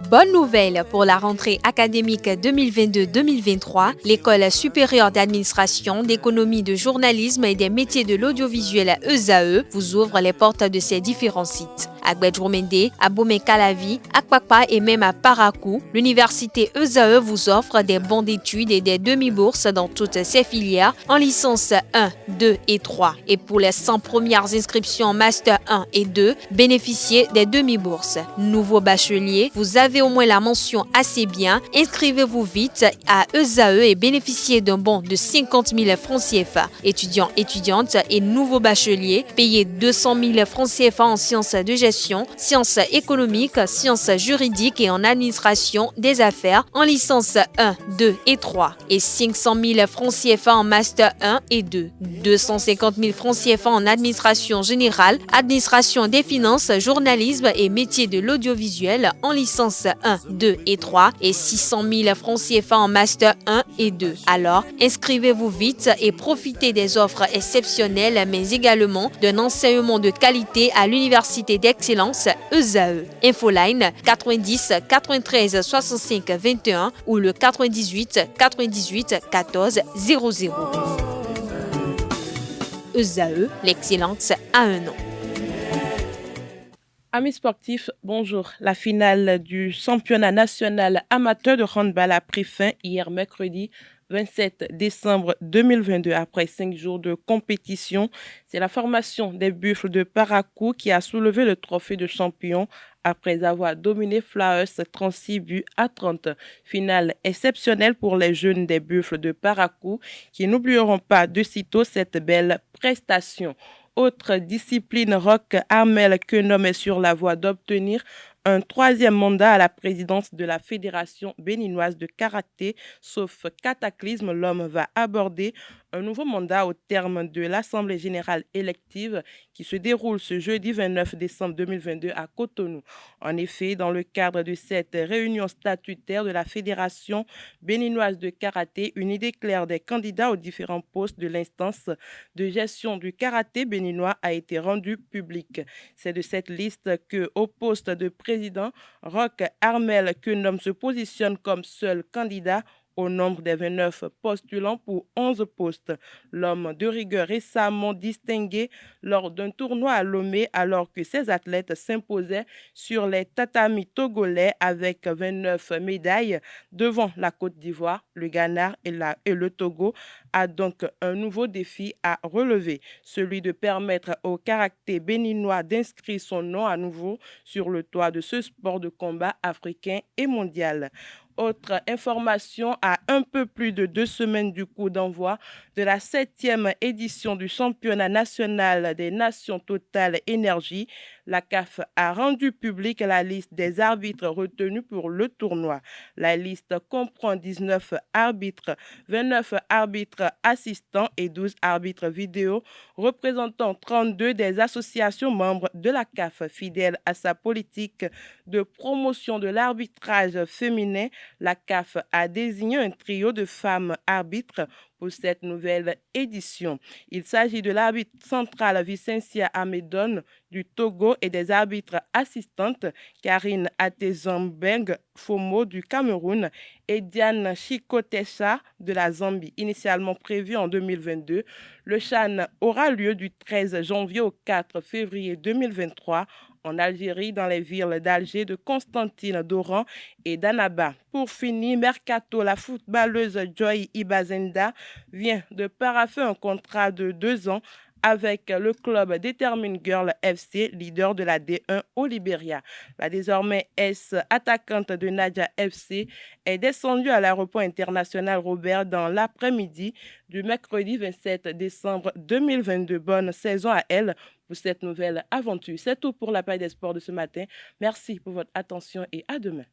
Bonne nouvelle pour la rentrée académique 2022-2023, l'École supérieure d'administration, d'économie, de journalisme et des métiers de l'audiovisuel ESAE vous ouvre les portes de ses différents sites. À Gbedjourmende, à Bomé-Calavi, à Kpakpa et même à Parakou, l'université ESAE vous offre des bons d'études et des demi-bourses dans toutes ses filières en licence 1, 2 et 3. Et pour les 100 premières inscriptions en master 1 et 2, bénéficiez des demi-bourses. Nouveau bachelier, vous avez au moins la mention assez bien, inscrivez-vous vite à ESAE et bénéficiez d'un bon de 50 000 francs CFA. Étudiants, étudiantes et nouveaux bacheliers, payez 200 000 francs CFA en sciences de gestion, sciences économiques, sciences juridiques et en administration des affaires en licence 1, 2 et 3 et 500 000 francs CFA en master 1 et 2, 250 000 francs CFA en administration générale, administration des finances, journalisme et métiers de l'audiovisuel en licence 1, 2 et 3 et 600 000 francs CFA en master 1 et 2. Alors, inscrivez-vous vite et profitez des offres exceptionnelles mais également d'un enseignement de qualité à l'université d'excellence ESAE. Infoline 90 93 65 21 ou le 98 98 14 00. ESAE, l'excellence à un nom. Amis sportifs, bonjour. La finale du championnat national amateur de handball a pris fin hier mercredi 27 décembre 2022. Après 5 jours de compétition, c'est la formation des Buffles de Parakou qui a soulevé le trophée de champion après avoir dominé Flyers 36 buts à 30. Finale exceptionnelle pour les jeunes des Buffles de Parakou qui n'oublieront pas de sitôt cette belle prestation. Autre discipline, Roch Armel Keunom est sur la voie d'obtenir un 3e mandat à la présidence de la Fédération béninoise de karaté. Sauf cataclysme, l'homme va aborder un nouveau mandat au terme de l'Assemblée générale élective qui se déroule ce jeudi 29 décembre 2022 à Cotonou. En effet, dans le cadre de cette réunion statutaire de la Fédération béninoise de karaté, une idée claire des candidats aux différents postes de l'instance de gestion du karaté béninois a été rendue publique. C'est de cette liste que, au poste de président, Roch Armel Keunom se positionne comme seul candidat au nombre des 29 postulants pour 11 postes. L'homme de rigueur récemment distingué lors d'un tournoi à Lomé alors que ses athlètes s'imposaient sur les tatamis togolais avec 29 médailles devant la Côte d'Ivoire, le Ghana et le Togo a donc un nouveau défi à relever, celui de permettre au karaté béninois d'inscrire son nom à nouveau sur le toit de ce sport de combat africain et mondial. Autre information, à un peu plus de 2 semaines du coup d'envoi de la 7e édition du championnat national des nations Total Énergie, la CAF a rendu publique la liste des arbitres retenus pour le tournoi. La liste comprend 19 arbitres, 29 arbitres assistants et 12 arbitres vidéo, représentant 32 des associations membres de la CAF. Fidèle à sa politique de promotion de l'arbitrage féminin, la CAF a désigné un trio de femmes arbitres pour cette nouvelle édition. Il s'agit de l'arbitre central Vicencia Amedon du Togo et des arbitres assistantes Karine Atezambeng Fomo du Cameroun et Diane Chikotesha de la Zambie. Initialement prévu en 2022, le CHAN aura lieu du 13 janvier au 4 février 2023 en Algérie, dans les villes d'Alger, de Constantine, d'Oran et d'Annaba. Pour finir, Mercato, la footballeuse Joy Ibazenda vient de paraffer un contrat de 2 ans avec le club Determine Girl FC, leader de la D1 au Libéria. La désormais attaquante de Nadia FC est descendue à l'aéroport international Robert dans l'après-midi du mercredi 27 décembre 2022. Bonne saison à elle pour cette nouvelle aventure. C'est tout pour la page des sports de ce matin. Merci pour votre attention et à demain.